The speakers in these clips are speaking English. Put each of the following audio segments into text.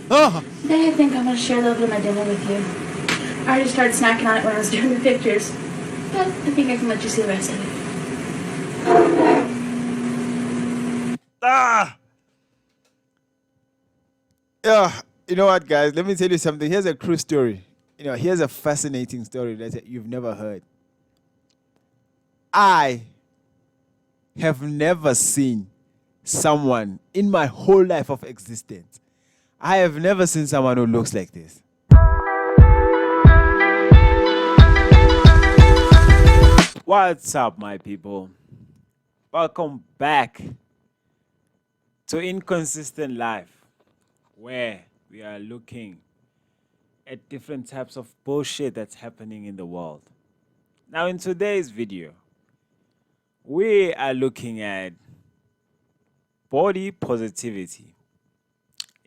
Oh, Today I think I'm gonna share a little bit of my dinner with you. I already started snacking on it when I was doing the pictures, but I think I can let you see the rest of it. ah. Yeah, you know what, guys? Let me tell you something. Here's a true story. Here's a fascinating story that you've never heard. I have never seen someone in my whole life of existence. I have never seen someone who looks like this. What's up, my people? Welcome back to Inconsistent Life, where we are looking at different types of bullshit that's happening in the world. Now, in today's video, we are looking at body positivity.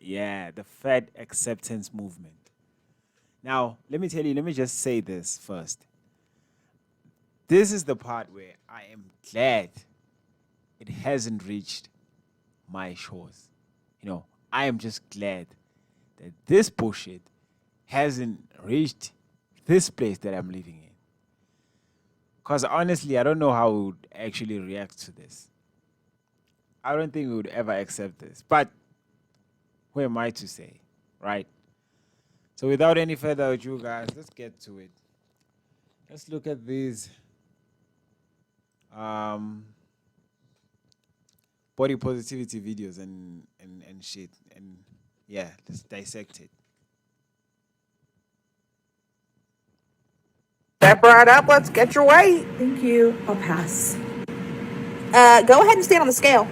Yeah, the fat acceptance movement. Now, let me just say this first. This is the part where I am glad it hasn't reached my shores. I am just glad that this bullshit hasn't reached this place that I'm living in. Because honestly, I don't know how we would actually react to this. I don't think we would ever accept this. But who am I to say, right? So without any further ado, guys, let's get to it. Let's look at these body positivity videos and shit. And yeah, let's dissect it. Step right up. Let's get your weight. Thank you. I'll pass. Go ahead and stand on the scale.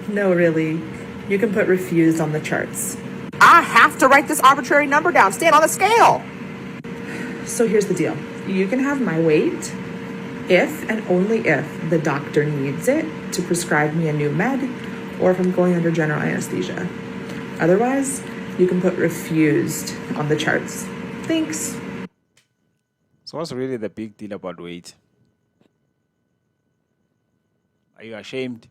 No, really. You can put refused on the charts. I have to write this arbitrary number down. Stand on the scale. So here's the deal. You can have my weight if and only if the doctor needs it to prescribe me a new med or if I'm going under general anesthesia. Otherwise, you can put refused on the charts. Thanks. So what's really the big deal about weight? Are you ashamed?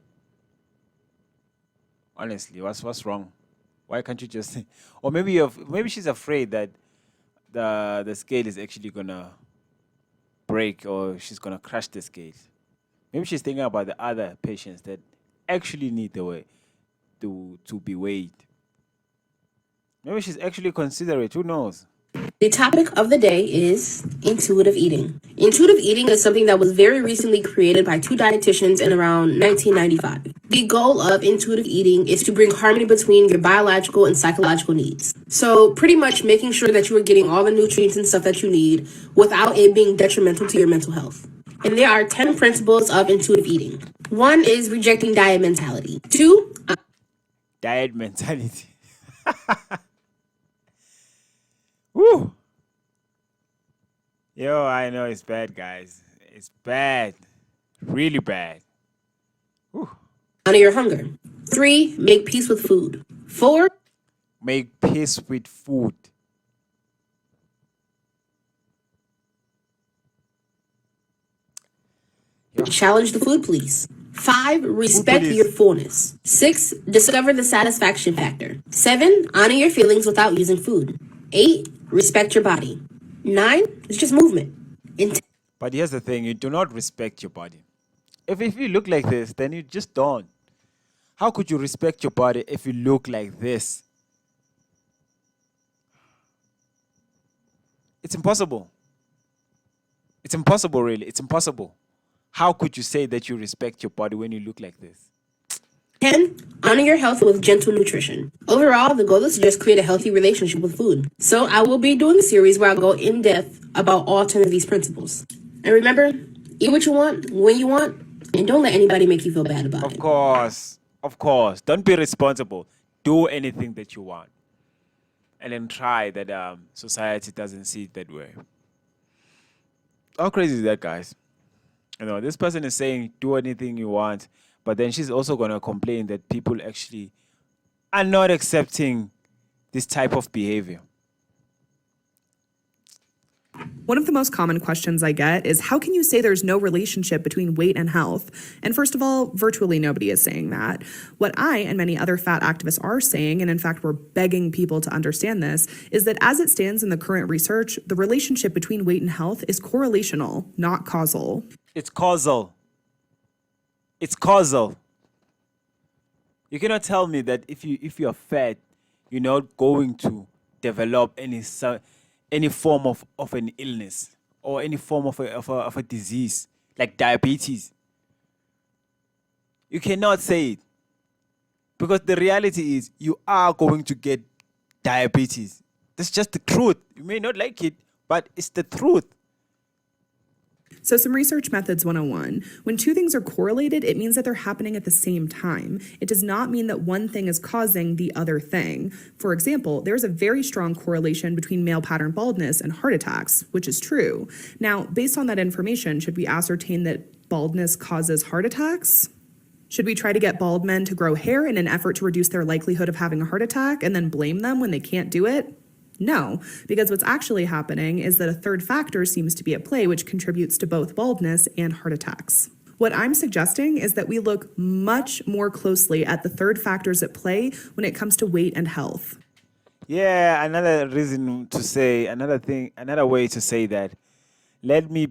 Honestly, what's wrong? Why can't you just say? Or maybe she's afraid that the scale is actually gonna break or she's gonna crush the scale. Maybe she's thinking about the other patients that actually need the way to be weighed. Maybe she's actually considerate. Who knows? The topic of the day is intuitive eating. Intuitive eating is something that was very recently created by two dietitians in around 1995. The goal of intuitive eating is to bring harmony between your biological and psychological needs. So pretty much making sure that you are getting all the nutrients and stuff that you need without it being detrimental to your mental health. And there are 10 principles of intuitive eating. 1 is rejecting diet mentality. 2, Diet mentality. Woo! Yo, I know it's bad, guys. It's bad. Really bad. Woo. honor your hunger. 3, make peace with food. 4, Make peace with food. challenge the food police. 5, respect police. your fullness. 6, discover the satisfaction factor. 7, honor your feelings without using food. 8, respect your body. 9, it's just movement. And But here's the thing, you do not respect your body. If you look like this, then you just don't. How could you respect your body if you look like this? It's impossible. It's impossible, really. It's impossible. How could you say that you respect your body when you look like this? 10, honor your health with gentle nutrition. Overall, the goal is to just create a healthy relationship with food. So I will be doing a series where I'll go in depth about all 10 of these principles. And remember, eat what you want, when you want, and don't let anybody make you feel bad about it. Of course. Don't be responsible. Do anything that you want. And then try that society doesn't see it that way. How crazy is that, guys? This person is saying do anything you want, but then she's also going to complain that people actually are not accepting this type of behavior. One of the most common questions I get is how can you say there's no relationship between weight and health? And first of all, virtually nobody is saying that. What I and many other fat activists are saying, and in fact we're begging people to understand this, is that as it stands in the current research, the relationship between weight and health is correlational, not causal. It's causal. It's causal. You cannot tell me that if you're fat, you're not going to develop any form of an illness or any form of a disease like diabetes. You cannot say it because the reality is you are going to get diabetes. That's just the truth. You may not like it, but it's the truth. So some research methods 101. When two things are correlated, it means that they're happening at the same time. It does not mean that one thing is causing the other thing. For example, there's a very strong correlation between male pattern baldness and heart attacks, which is true. Now, based on that information, should we ascertain that baldness causes heart attacks? Should we try to get bald men to grow hair in an effort to reduce their likelihood of having a heart attack and then blame them when they can't do it? No, because what's actually happening is that a third factor seems to be at play, which contributes to both baldness and heart attacks. What I'm suggesting is that we look much more closely at the third factors at play when it comes to weight and health. Yeah, another reason to say, another way to say that, let me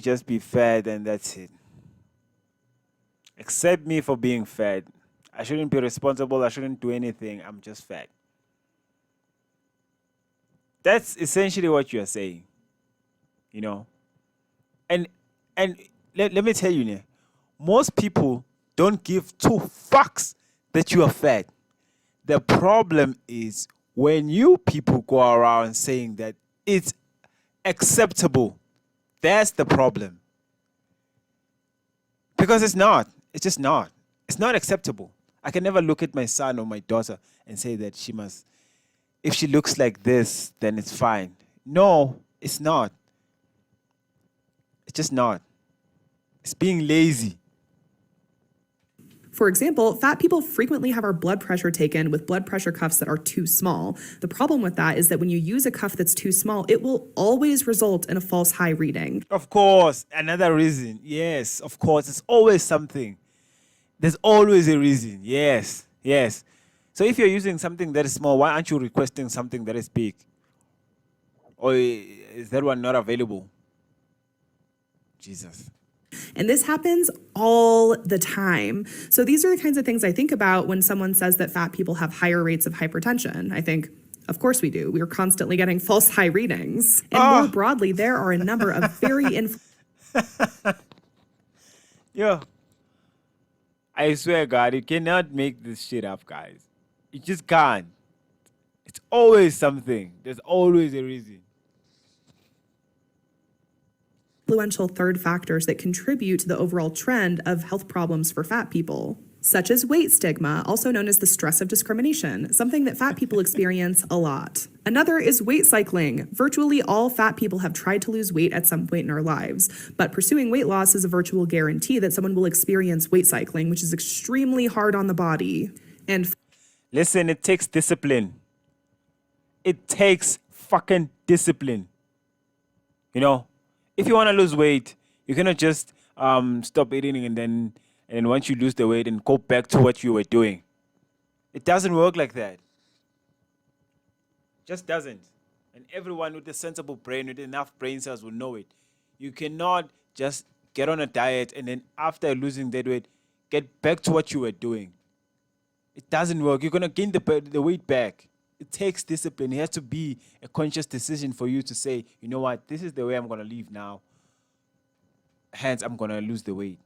just be fat and that's it. Accept me for being fat. I shouldn't be responsible, I shouldn't do anything, I'm just fat. That's essentially what you're saying, you know. And let me tell you, ne, most people don't give two fucks that you are fat. The problem is when you people go around saying that it's acceptable. That's the problem. Because it's not. It's just not. It's not acceptable. I can never look at my son or my daughter and say that she must, if she looks like this, then it's fine. No, it's not. It's just not. It's being lazy. For example, fat people frequently have our blood pressure taken with blood pressure cuffs that are too small. The problem with that is that when you use a cuff that's too small, it will always result in a false high reading. Of course, another reason. Yes, of course, it's always something. There's always a reason. Yes, yes. So if you're using something that is small, why aren't you requesting something that is big? Or is that one not available? Jesus. And this happens all the time. So these are the kinds of things I think about when someone says that fat people have higher rates of hypertension. I think, of course we do. We are constantly getting false high readings. And more broadly, there are a number of very Yo, I swear, God, you cannot make this shit up, guys. You just can't. It's always something. There's always a reason. influential third factors that contribute to the overall trend of health problems for fat people, such as weight stigma, also known as the stress of discrimination, something that fat people experience a lot. Another is weight cycling. Virtually all fat people have tried to lose weight at some point in our lives, but pursuing weight loss is a virtual guarantee that someone will experience weight cycling, which is extremely hard on the body. And listen, it takes discipline. It takes fucking discipline. You know, if you want to lose weight, you cannot just stop eating and then once you lose the weight and go back to what you were doing. It doesn't work like that. Just doesn't. And everyone with a sensible brain, with enough brain cells will know it. You cannot just get on a diet and then after losing that weight, get back to what you were doing. It doesn't work. You're going to gain the weight back. It takes discipline. It has to be a conscious decision for you to say, you know what, this is the way I'm going to live now. Hence, I'm going to lose the weight.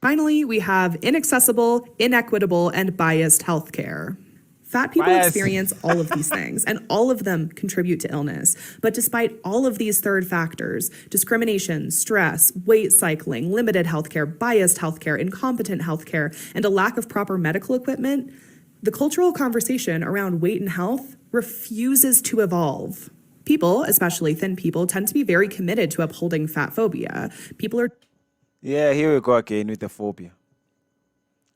finally, we have inaccessible, inequitable, and biased healthcare. Fat people Bias. experience all of these things, and all of them contribute to illness. But despite all of these third factors, discrimination, stress, weight cycling, limited healthcare, biased healthcare, incompetent healthcare, and a lack of proper medical equipment, the cultural conversation around weight and health refuses to evolve. People, especially thin people, tend to be very committed to upholding fat phobia. People are Yeah, here we go again with the phobia.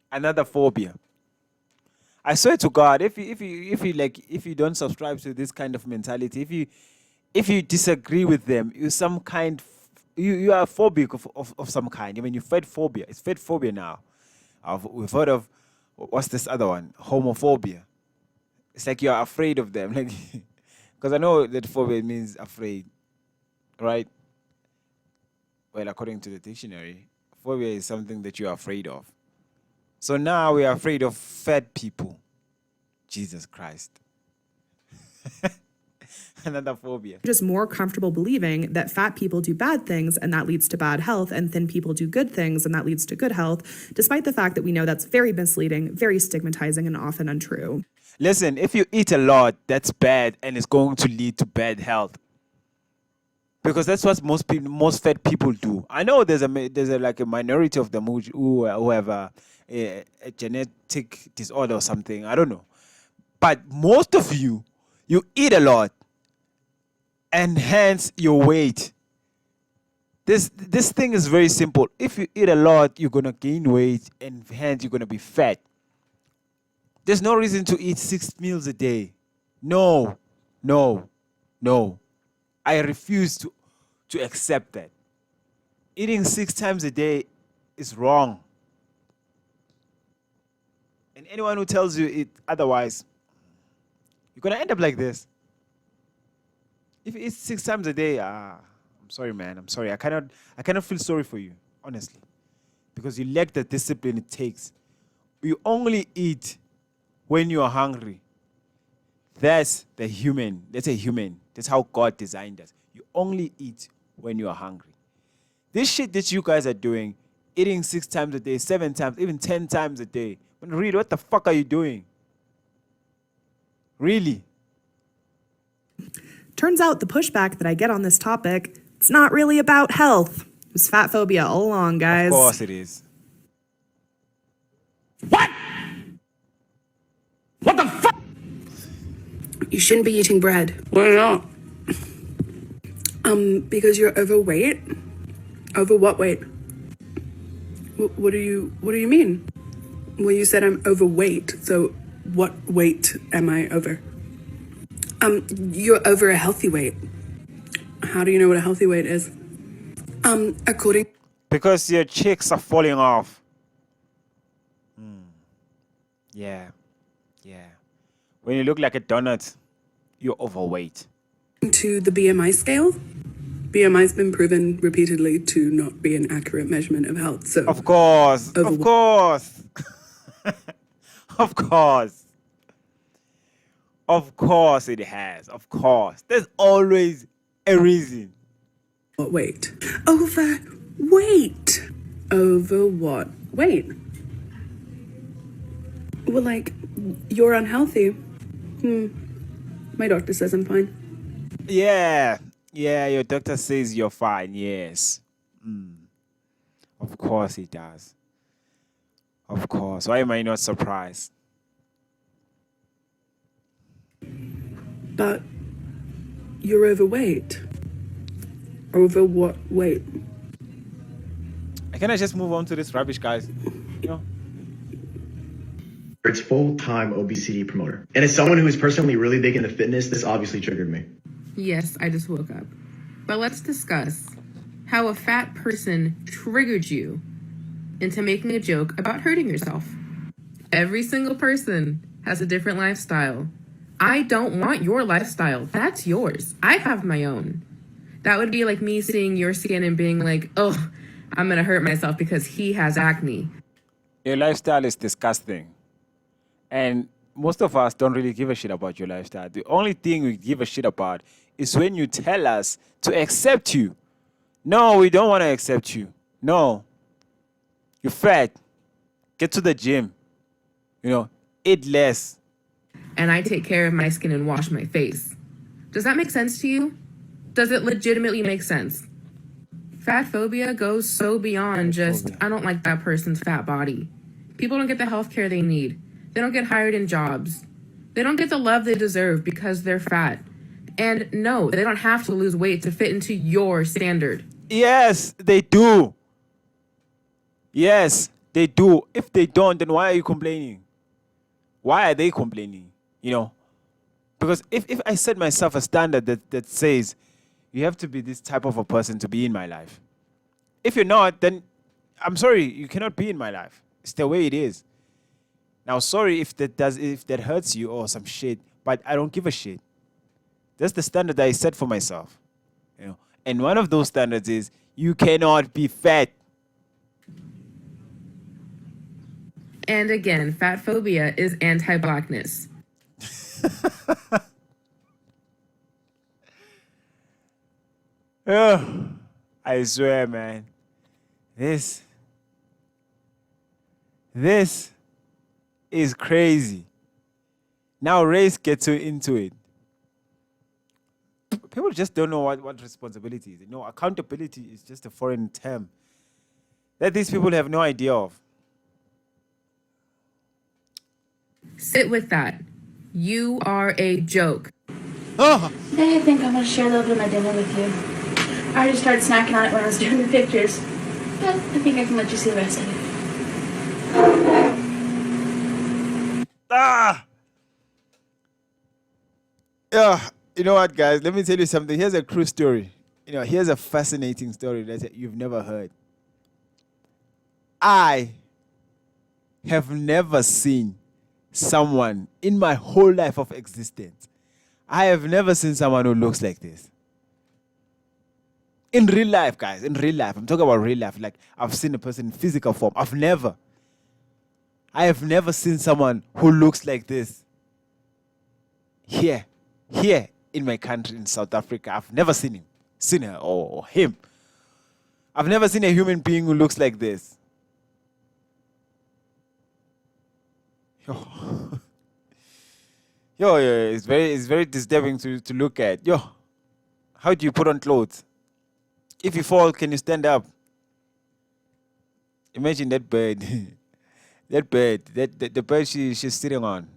Another phobia. I swear to God, if you don't subscribe to this kind of mentality, if you disagree with them, you are phobic of some kind. I mean, you fed phobia. It's fed phobia now. We've heard of what's this other one? Homophobia. It's like you're afraid of them, like because I know that phobia means afraid, right? Well, according to the dictionary, phobia is something that you're afraid of. So now we are afraid of fat people. Jesus Christ. Another phobia. just more comfortable believing that fat people do bad things and that leads to bad health, and thin people do good things and that leads to good health, despite the fact that we know that's very misleading, very stigmatizing, and often untrue. Listen, if you eat a lot, that's bad and it's going to lead to bad health. Because that's what most fat people do. I know there's like a minority of them who have a genetic disorder or something. I don't know. But most of you eat a lot, and hence your weight. This thing is very simple. If you eat a lot, you're gonna gain weight, and hence you're gonna be fat. There's no reason to eat 6 meals a day. No. I refuse to accept that. Eating 6 times a day is wrong. And anyone who tells you it otherwise, you're gonna end up like this. If you eat 6 times a day, I'm sorry, man. I'm sorry. I cannot feel sorry for you, honestly, because you lack the discipline it takes. You only eat when you are hungry. That's a human. That's how God designed us. You only eat when you are hungry. This shit that you guys are doing, eating 6 times a day, 7 times, even 10 times a day. But really, what the fuck are you doing? Really? Turns out the pushback that I get on this topic, it's not really about health. It was fat phobia all along, guys. Of course it is. You shouldn't be eating bread. Why not? Because you're overweight. Over what weight? What do you mean? Well, you said I'm overweight. So what weight am I over? You're over a healthy weight. How do you know what a healthy weight is? According Because your cheeks are falling off. Yeah. When you look like a donut, you're overweight. to the BMI scale, BMI's been proven repeatedly to not be an accurate measurement of health. So Of course. Over- Of course. Of course. Of course it has. Of course. There's always a reason. what weight? Overweight. Over what weight? Well, like, you're unhealthy. My doctor says I'm fine. Yeah, your doctor says you're fine, yes. Of course he does. Of course. Why am I not surprised? But you're overweight. Over what weight? Can I just move on to this rubbish, guys? You know? It's full-time obesity promoter. And as someone who is personally really big into fitness, this obviously triggered me. Yes, I just woke up. But let's discuss how a fat person triggered you into making a joke about hurting yourself. Every single person has a different lifestyle. I don't want your lifestyle. That's yours. I have my own. That would be like me seeing your skin and being like, oh, I'm going to hurt myself because he has acne. Your lifestyle is disgusting. And most of us don't really give a shit about your lifestyle. The only thing we give a shit about is when you tell us to accept you. No, we don't want to accept you. No. You're fat. Get to the gym. Eat less. And I take care of my skin and wash my face. Does that make sense to you? Does it legitimately make sense? Fat phobia goes so beyond just, I don't like that person's fat body. People don't get the health care they need. They don't get hired in jobs. They don't get the love they deserve because they're fat. And no, they don't have to lose weight to fit into your standard. Yes, they do. Yes, they do. If they don't, then why are you complaining? Why are they complaining? You know? Because if I set myself a standard that says you have to be this type of a person to be in my life. If you're not, then I'm sorry, you cannot be in my life. It's the way it is. Now, sorry if that hurts you or some shit, but I don't give a shit. That's the standard that I set for myself. You know? And one of those standards is you cannot be fat. And again, fat phobia is anti-blackness. Oh, I swear, man. This is crazy. Now race gets into it. People just don't know what responsibility is. You know, accountability is just a foreign term that these people have no idea of. Sit with that. You are a joke. Oh, Today I think I'm gonna share a little bit of my dinner with you. I already started snacking on it when I was doing the pictures, but I think I can let you see the rest of it. ah! Yeah, you know what, guys? Let me tell you something. Here's a true story. You know, here's a fascinating story that you've never heard. I have never seen someone in my whole life of existence. I have never seen someone who looks like this. In real life, guys, in real life. I'm talking about real life. Like, I've seen a person in physical form. I have never seen someone who looks like this. Here in my country, in South Africa. I've never seen her or him. I've never seen a human being who looks like this. Yo, it's very disturbing to look at. Yo, how do you put on clothes? If you fall, can you stand up? Imagine that bird. The bird she's sitting on.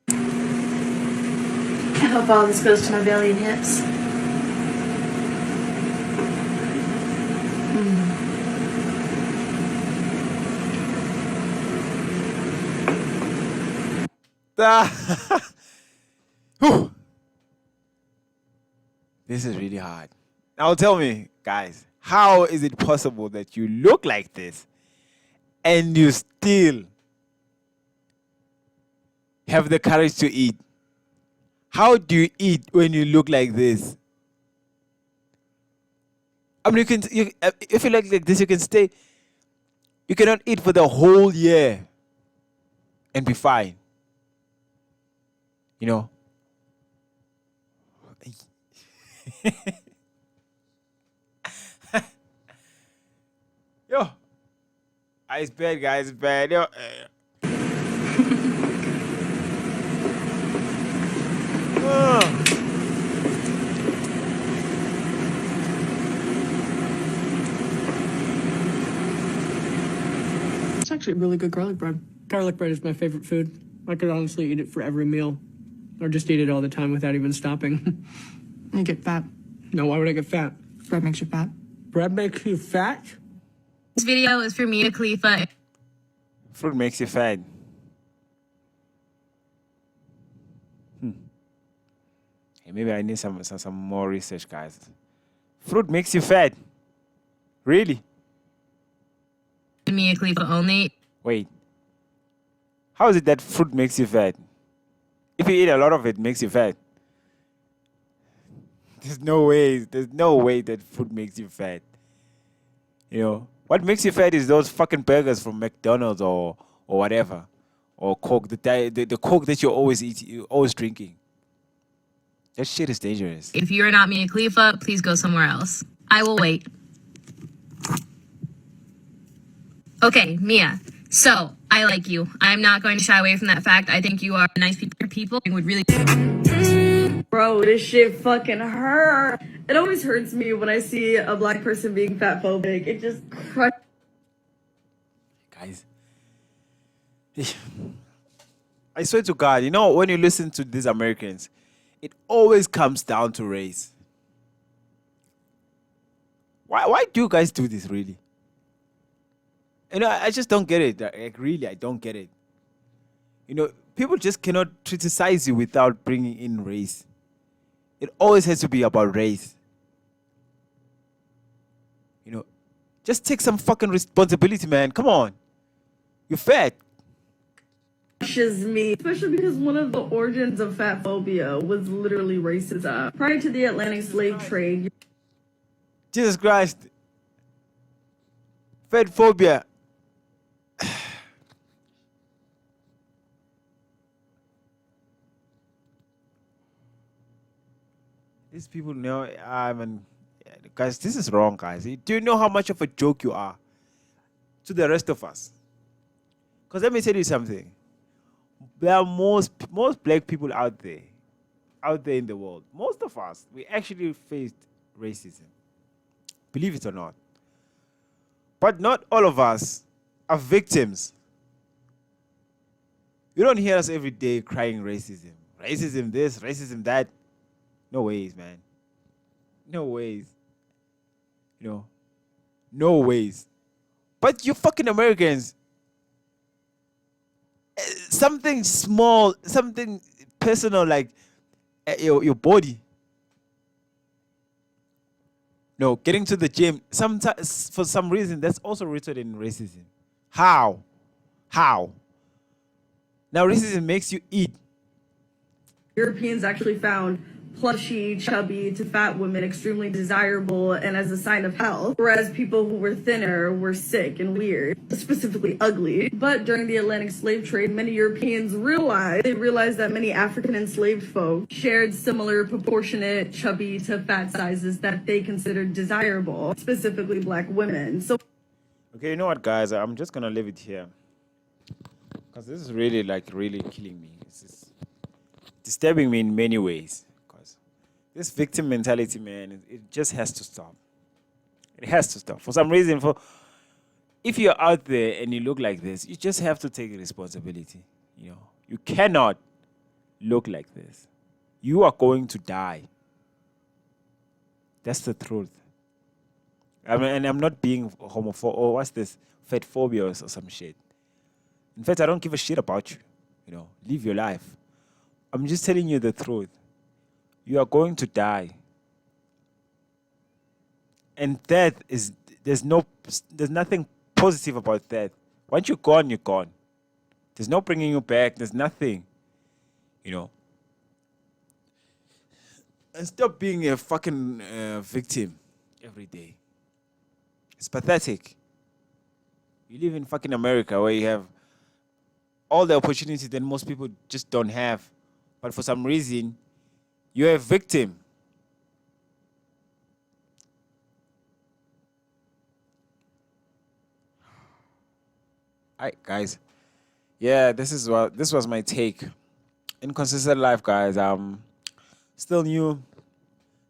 I hope all this goes to my belly and hips. Whew. This is really hard. Now tell me, guys, how is it possible that you look like this and you still have the courage to eat? How do you eat when you look like this? I mean, if you look like this, you can stay. You cannot eat for the whole year and be fine. You know? Yo, it's bad, guys. It's bad. Yo, It's actually really good garlic bread. Garlic bread is my favorite food. I could honestly eat it for every meal, or just eat it all the time without even stopping. You get fat. No, why would I get fat? Bread makes you fat. Bread makes you fat? This video is for Mia Khalifa. Fruit makes you fat. Hey, maybe I need some more research, guys. Fruit makes you fat. Really? Mia Khalifa only. Wait. How is it that fruit makes you fat? If you eat a lot of it, makes you fat. There's no way that food makes you fat. You know, what makes you fat is those fucking burgers from McDonald's or whatever, or Coke. The Coke that you always eat, you always drinking. That shit is dangerous. If you're not Mia Khalifa, please go somewhere else. I will wait. Okay, Mia. So I like you. I'm not going to shy away from that fact. I think you are nice people and would really. Bro, this shit fucking hurt. It always hurts me when I see a black person being fat phobic. It just crushes. Guys, I swear to God, you know, when you listen to these Americans, it always comes down to race. Why do you guys do this, really? You know, I just don't get it. Like, really, I don't get it. You know, people just cannot criticize you without bringing in race. It always has to be about race. You know, just take some fucking responsibility, man. Come on. You're fat. Crushes me, especially because one of the origins of fat phobia was literally racism. Prior to the Atlantic slave trade, Jesus Christ. Fat phobia. These people know, guys, this is wrong, guys. Do you know how much of a joke you are to the rest of us? Because let me tell you something. There are most black people out there in the world. Most of us, we actually faced racism. Believe it or not. But not all of us are victims. You don't hear us every day crying racism. Racism this, racism that. No ways, man. No ways. You know, no ways. But you fucking Americans, something small, something personal like your body. No, getting to the gym, sometimes for some reason that's also rooted in racism. How? Now racism makes you eat. Europeans actually found plushy, chubby to fat women extremely desirable and as a sign of health, whereas people who were thinner were sick and weird, specifically ugly. But during the Atlantic slave trade, many Europeans realized that many African enslaved folk shared similar proportionate chubby to fat sizes that they considered desirable, specifically black women. So, okay, you know what, guys? I'm just gonna leave it here because this is really killing me. It's disturbing me in many ways. This victim mentality, man, it just has to stop. It has to stop. For some reason, if you're out there and you look like this, you just have to take responsibility. You know, you cannot look like this. You are going to die. That's the truth. I mean, and I'm not being homophobic or what's this, fat phobia or some shit. In fact, I don't give a shit about you. You know, live your life. I'm just telling you the truth. You are going to die. And death is, there's nothing positive about death. Once you're gone, you're gone. There's no bringing you back. There's nothing, you know. And stop being a fucking victim every day. It's pathetic. You live in fucking America where you have all the opportunities that most people just don't have. But for some reason, you're a victim. All right, guys. Yeah, this was my take. Inconsistent life, guys. Still new.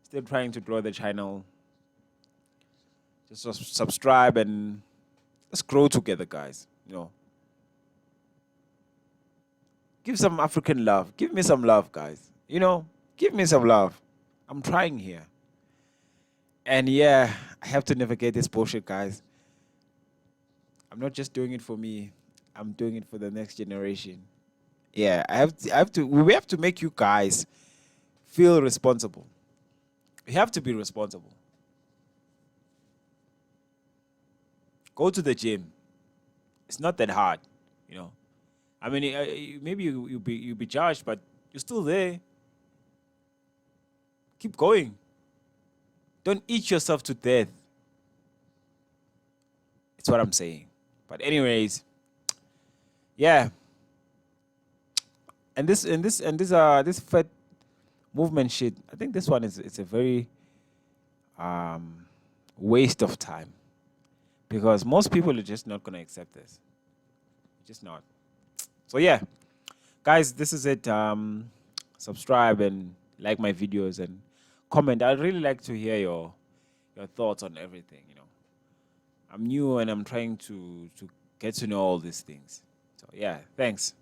Still trying to grow the channel. Just subscribe and let's grow together, guys. You know. Give some African love. Give me some love, guys. You know. Give me some love. I'm trying here. And yeah, I have to navigate this bullshit, guys. I'm not just doing it for me. I'm doing it for the next generation. Yeah, we have to make you guys feel responsible. We have to be responsible. Go to the gym. It's not that hard, you know. I mean, maybe you'll be judged, but you're still there. Keep going. Don't eat yourself to death. It's what I'm saying. But anyways, yeah. And this fat movement shit, I think this one it's a very waste of time. Because most people are just not gonna accept this. Just not. So yeah. Guys, this is it. Subscribe and like my videos and comment. I'd really like to hear your thoughts on everything, you know. I'm new and I'm trying to get to know all these things. So yeah, thanks.